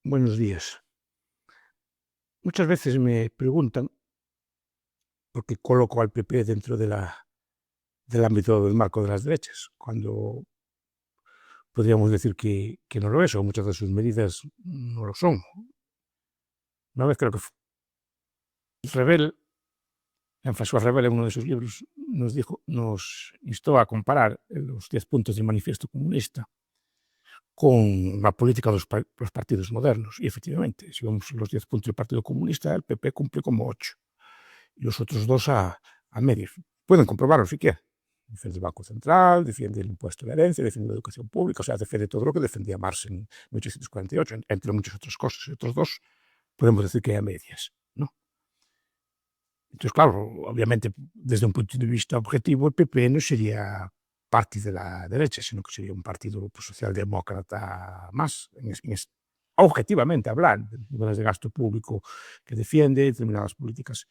Buenos días. Muchas veces me preguntan por qué coloco al PP dentro del ámbito del marco de las derechas, cuando podríamos decir que no lo es, o muchas de sus medidas no lo son. Una vez creo que Revel, François Revel, en uno de sus libros, nos instó a comparar los 10 puntos del manifiesto comunista con la política de los partidos modernos. Y efectivamente, si vemos los 10 puntos del Partido Comunista, el PP cumple como 8. Y los otros dos a medias. Pueden comprobarlo si quieren. Defiende el Banco Central, defiende el impuesto de la herencia, defiende la educación pública, o sea, defiende todo lo que defendía Marx en 1848, entre muchas otras cosas. Y otros dos podemos decir que a medias, ¿no? Entonces, claro, obviamente, desde un punto de vista objetivo, el PP no sería parte de la derecha, sino que sería un partido socialdemócrata más, objetivamente hablando, de niveles de gasto público que defiende, determinadas políticas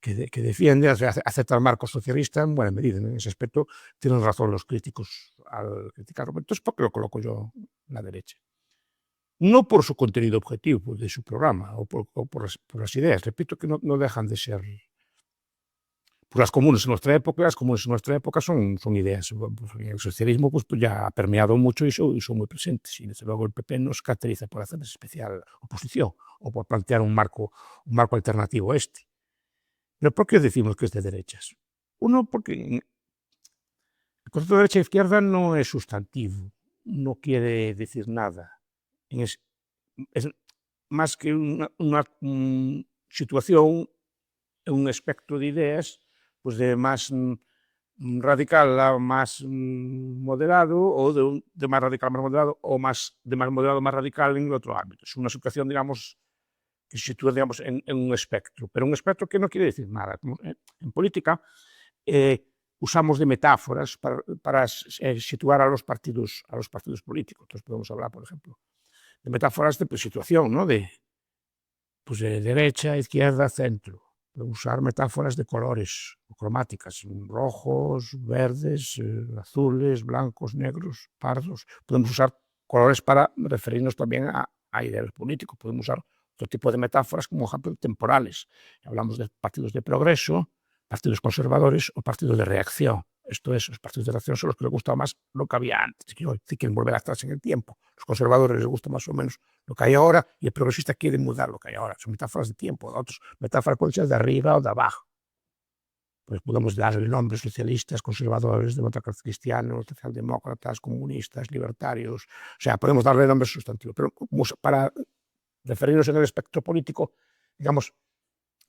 que defiende, acepta el marco socialista en buena medida. En ese aspecto tienen razón los críticos al criticarlo. Entonces, ¿por qué lo coloco yo en la derecha? No por su contenido objetivo de su programa por las ideas. Repito que no dejan de ser. Pues las comunes en nuestra época, son ideas. Pues el socialismo pues ya ha permeado mucho y son muy presentes. Y desde luego el PP no se caracteriza por hacer especial oposición o por plantear un marco alternativo a este. Pero ¿por qué decimos que es de derechas? Uno, porque el concepto de derecha e izquierda no es sustantivo, no quiere decir nada. Es más que una situación, un espectro de ideas, pues de más radical a más moderado, o de más radical a más moderado, o de más moderado a más radical en otro ámbito. Es una situación, digamos, que se sitúa, digamos, en un espectro, pero un espectro que no quiere decir nada. En política usamos de metáforas para situar a los partidos políticos. Entonces podemos hablar, por ejemplo, de metáforas de situación, ¿no? de derecha, izquierda, centro. Podemos usar metáforas de colores, cromáticas, rojos, verdes, azules, blancos, negros, pardos. Podemos usar colores para referirnos también a ideales políticos. Podemos usar otro tipo de metáforas como, ejemplo, temporales. Hablamos de partidos de progreso, partidos conservadores o partidos de reacción. Esto es, los partidos de reacción son los que les gusta más lo que había antes, que hoy quieren volver atrás en el tiempo. Los conservadores les gusta más o menos lo que hay ahora y el progresista quiere mudar lo que hay ahora. Son metáforas de tiempo. Otras metáforas pueden ser de arriba o de abajo. Pues podemos darle nombres: socialistas, conservadores, demócratas cristianos, socialdemócratas, comunistas, libertarios. O sea, podemos darle nombres sustantivos. Pero para referirnos en el espectro político, digamos,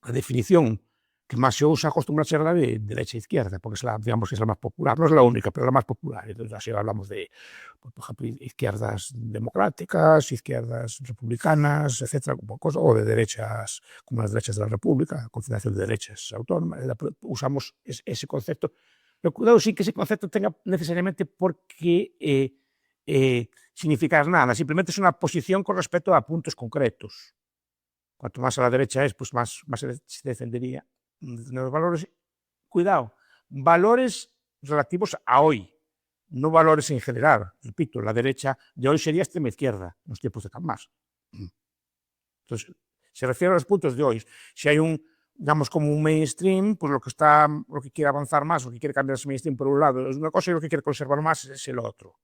la definición que más se usa acostumbra a ser la de derecha e izquierda, porque digamos que es la más popular, no es la única, pero la más popular. Entonces así hablamos de, por ejemplo, izquierdas democráticas, izquierdas republicanas, etcétera, o de derechas, como las derechas de la República, Confederación de Derechas Autónomas. Usamos ese concepto, pero cuidado sin que ese concepto tenga necesariamente por qué significar nada, simplemente es una posición con respecto a puntos concretos. Cuanto más a la derecha es, pues más se defendería los valores. Cuidado, valores relativos a hoy, no valores en general. Repito, la derecha de hoy sería extrema izquierda, en los tiempos de Karl Marx. Entonces, se refiere a los puntos de hoy. Si hay digamos, como un mainstream, pues lo que quiere avanzar más, lo que quiere cambiar ese mainstream por un lado es una cosa y lo que quiere conservar más es el otro.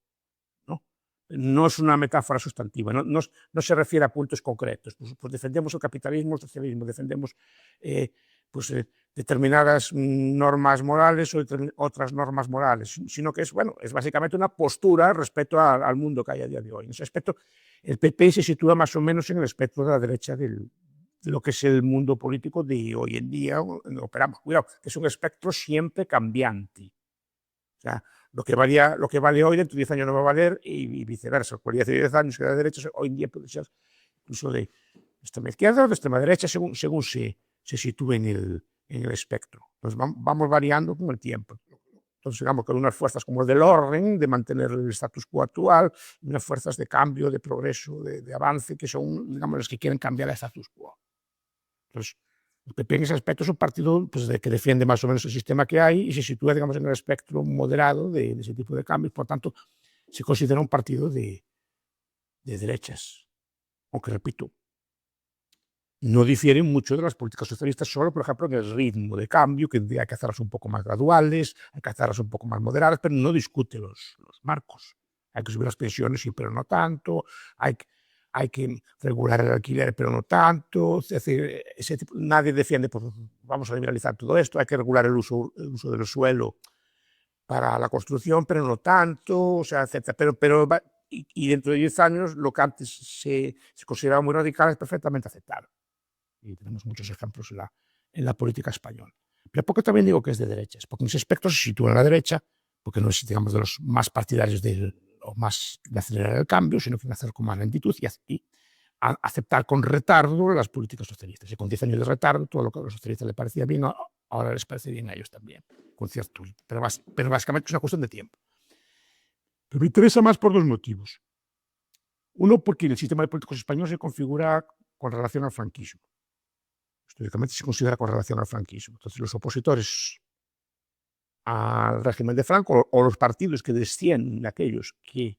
No es una metáfora sustantiva, no se refiere a puntos concretos. Pues defendemos el capitalismo, el socialismo, defendemos determinadas normas morales o otras normas morales, sino que es básicamente una postura respecto al mundo que hay a día de hoy. En ese aspecto, el PP se sitúa más o menos en el espectro de la derecha de lo que es el mundo político de hoy en día. Operamos, cuidado, que es un espectro siempre cambiante. O sea, lo que vale hoy, dentro de 10 años no va a valer, y viceversa. Lo que valía hace 10 años, que era de derecha, hoy en día puede ser incluso de extrema izquierda o de extrema derecha, según se sitúe en el espectro. Entonces vamos variando con el tiempo. Entonces, digamos que hay unas fuerzas como del orden, de mantener el status quo actual, y unas fuerzas de cambio, de progreso, de avance, que son, digamos, las que quieren cambiar el status quo. Entonces, el PP en ese aspecto es un partido pues, que defiende más o menos el sistema que hay y se sitúa, digamos, en el espectro moderado de ese tipo de cambios. Por tanto, se considera un partido de derechas. aunque repito, no difieren mucho de las políticas socialistas, solo, por ejemplo, en el ritmo de cambio, que hay que hacerlas un poco más graduales, hay que hacerlas un poco más moderadas, pero no discute los marcos. Hay que subir las pensiones, sí, pero no tanto, hay que regular el alquiler, pero no tanto, es decir, nadie defiende, pues vamos a liberalizar todo esto, hay que regular el uso del suelo para la construcción, pero no tanto, o sea, etcétera. Y dentro de 10 años, lo que antes se consideraba muy radical es perfectamente aceptable. Y tenemos muchos ejemplos en la política española. Pero porque también digo que es de derechas, porque en ese aspecto se sitúa en la derecha, porque no es, digamos, de los más partidarios o más de acelerar el cambio, sino que hacer con más lentitud y aceptar con retardo las políticas socialistas. Y con 10 años de retardo, todo lo que a los socialistas les parecía bien, ahora les parece bien a ellos también, con cierto, pero básicamente es una cuestión de tiempo. Pero me interesa más por dos motivos. Uno, porque el sistema de políticos español se configura con relación al franquismo. Históricamente se considera con relación al franquismo. Entonces, los opositores al régimen de Franco o los partidos que descienden de aquellos que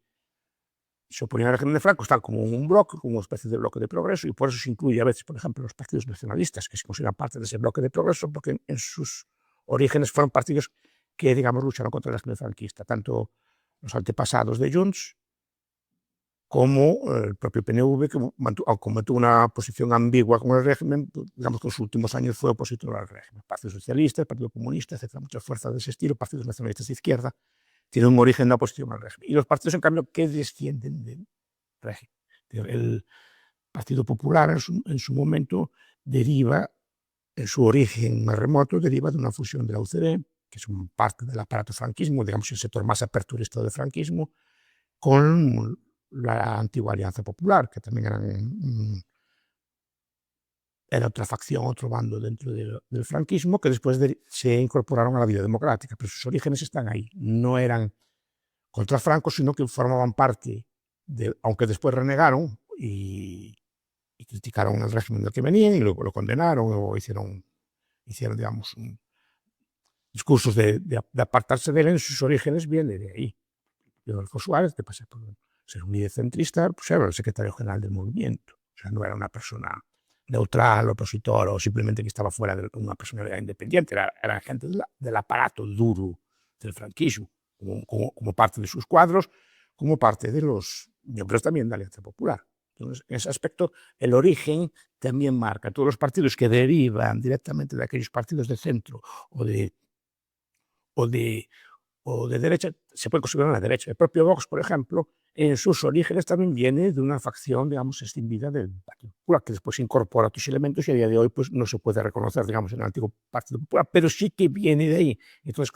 se oponían al régimen de Franco están como un bloque, como una especie de bloque de progreso, y por eso se incluye a veces, por ejemplo, los partidos nacionalistas, que se consideran parte de ese bloque de progreso, porque en sus orígenes fueron partidos que, digamos, lucharon contra el régimen franquista, tanto los antepasados de Junts como el propio PNV, que mantuvo una posición ambigua con el régimen, digamos que en los últimos años fue opositor al régimen. El Partido Socialista, el Partido Comunista, etcétera, muchas fuerzas de ese estilo, partidos nacionalistas de izquierda, tienen un origen de oposición al régimen. Y los partidos, en cambio, que descienden del régimen. El Partido Popular, en su momento, deriva, en su origen más remoto, deriva de una fusión de la UCD, que es un parte del aparato franquismo, digamos, el sector más aperturista del franquismo, con la antigua Alianza Popular, que también era otra facción, otro bando dentro del franquismo, que después se incorporaron a la vida democrática, pero sus orígenes están ahí. No eran contra Franco, sino que formaban parte, aunque después renegaron y criticaron el régimen del que venían y luego lo condenaron o hicieron digamos, discursos de apartarse de él. En sus orígenes viene de ahí. Adolfo Suárez, que pasé por ser un líder centrista, pues era el secretario general del movimiento. O sea, no era una persona neutral, opositor o simplemente que estaba fuera de una personalidad independiente. Era gente del aparato duro del franquismo, como parte de sus cuadros, como parte de los miembros también de la Alianza Popular. Entonces, en ese aspecto, el origen también marca. Todos los partidos que derivan directamente de aquellos partidos de centro o de derecha, se puede considerar la derecha. El propio Vox, por ejemplo, en sus orígenes también viene de una facción, digamos, extinguida del Partido Popular, que después incorpora otros elementos y a día de hoy pues, no se puede reconocer, digamos, en el antiguo Partido Popular, pero sí que viene de ahí. Entonces,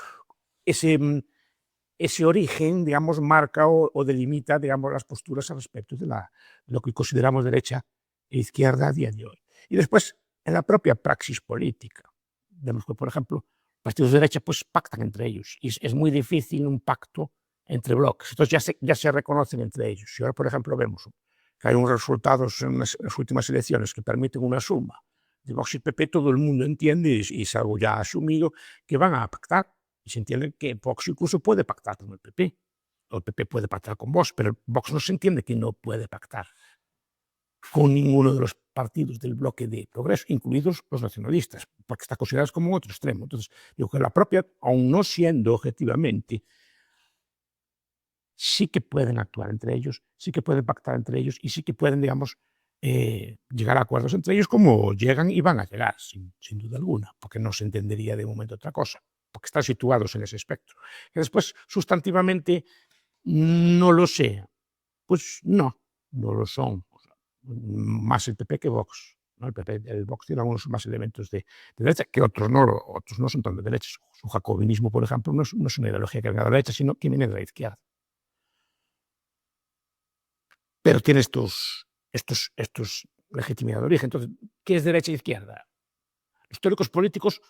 ese origen, digamos, marca o delimita, digamos, las posturas al respecto de lo que consideramos derecha e izquierda a día de hoy. Y después, en la propia praxis política, vemos que, por ejemplo, partidos de derecha pues pactan entre ellos y es muy difícil un pacto entre bloques. Entonces ya se reconocen entre ellos. Si ahora, por ejemplo, vemos que hay unos resultados en las últimas elecciones que permiten una suma de Vox y PP, todo el mundo entiende, y es algo ya asumido, que van a pactar. Y se entiende que Vox incluso puede pactar con el PP. O el PP puede pactar con Vox, pero Vox no se entiende que no puede pactar con ninguno de los partidos del bloque de progreso, incluidos los nacionalistas, porque está considerados como otro extremo. Entonces, digo que la propia, aun no siendo objetivamente, sí que pueden actuar entre ellos, sí que pueden pactar entre ellos y sí que pueden, digamos, llegar a acuerdos entre ellos como llegan y van a llegar, sin duda alguna, porque no se entendería de momento otra cosa, porque están situados en ese espectro. Que después, sustantivamente, no lo sé. Pues no lo son. Más el PP que Vox. ¿No? El Vox tiene algunos más elementos de derecha que otros no son tan de derecha. Su jacobinismo, por ejemplo, no es una ideología que venga de la derecha, sino que viene de la izquierda. Pero tiene estos legitimidad de origen. Entonces, ¿qué es derecha e izquierda? Los teóricos políticos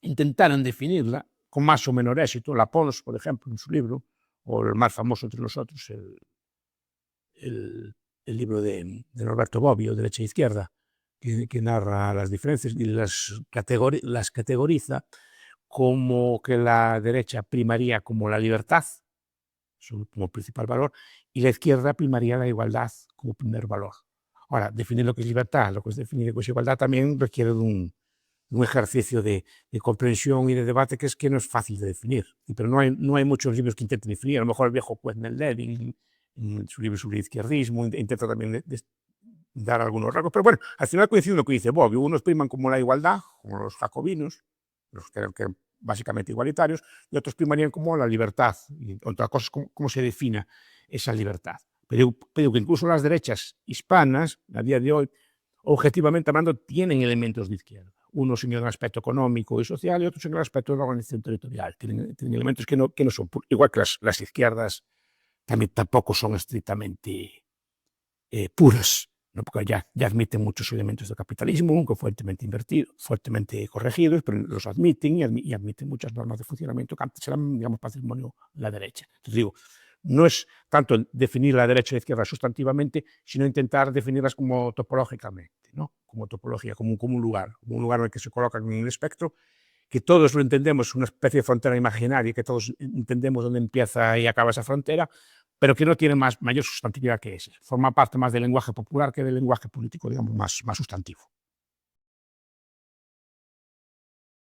intentaron definirla con más o menor éxito. La Pons, por ejemplo, en su libro, o el más famoso entre nosotros, el libro de Norberto Bobbio, Derecha e Izquierda, que narra las diferencias y las categoriza como que la derecha primaría como la libertad, como principal valor, y la izquierda primaría la igualdad como primer valor. Ahora, definir lo que es libertad, lo que es definir lo que es igualdad, también requiere de un ejercicio de comprensión y de debate que no es fácil de definir. Pero no hay muchos libros que intenten definir. A lo mejor el viejo Quentin Levin, en su libro sobre el izquierdismo, intenta también dar algunos rasgos. Pero bueno, al final coincide lo que dice Bobby. Unos priman como la igualdad, como los jacobinos, los que eran básicamente igualitarios, y otros primarían como la libertad. Y otra cosa es cómo se defina esa libertad. Pero que incluso las derechas hispanas, a día de hoy, objetivamente hablando, tienen elementos de izquierda. Unos en el aspecto económico y social y otros en el aspecto de la organización territorial. Tienen elementos que no son, igual que las izquierdas, también tampoco son estrictamente puras, ¿no? Porque ya admiten muchos elementos del capitalismo, aunque fuertemente invertidos, fuertemente corregidos, pero los admiten y admiten muchas normas de funcionamiento que antes eran, digamos, patrimonio de la derecha. Entonces digo, no es tanto definir la derecha y la izquierda sustantivamente, sino intentar definirlas como topológicamente, ¿no? Como topología, como un lugar en el que se colocan en un espectro, que todos lo entendemos, una especie de frontera imaginaria, que todos entendemos dónde empieza y acaba esa frontera, pero que no tiene mayor sustantividad que ese. Forma parte más del lenguaje popular que del lenguaje político, digamos, más sustantivo.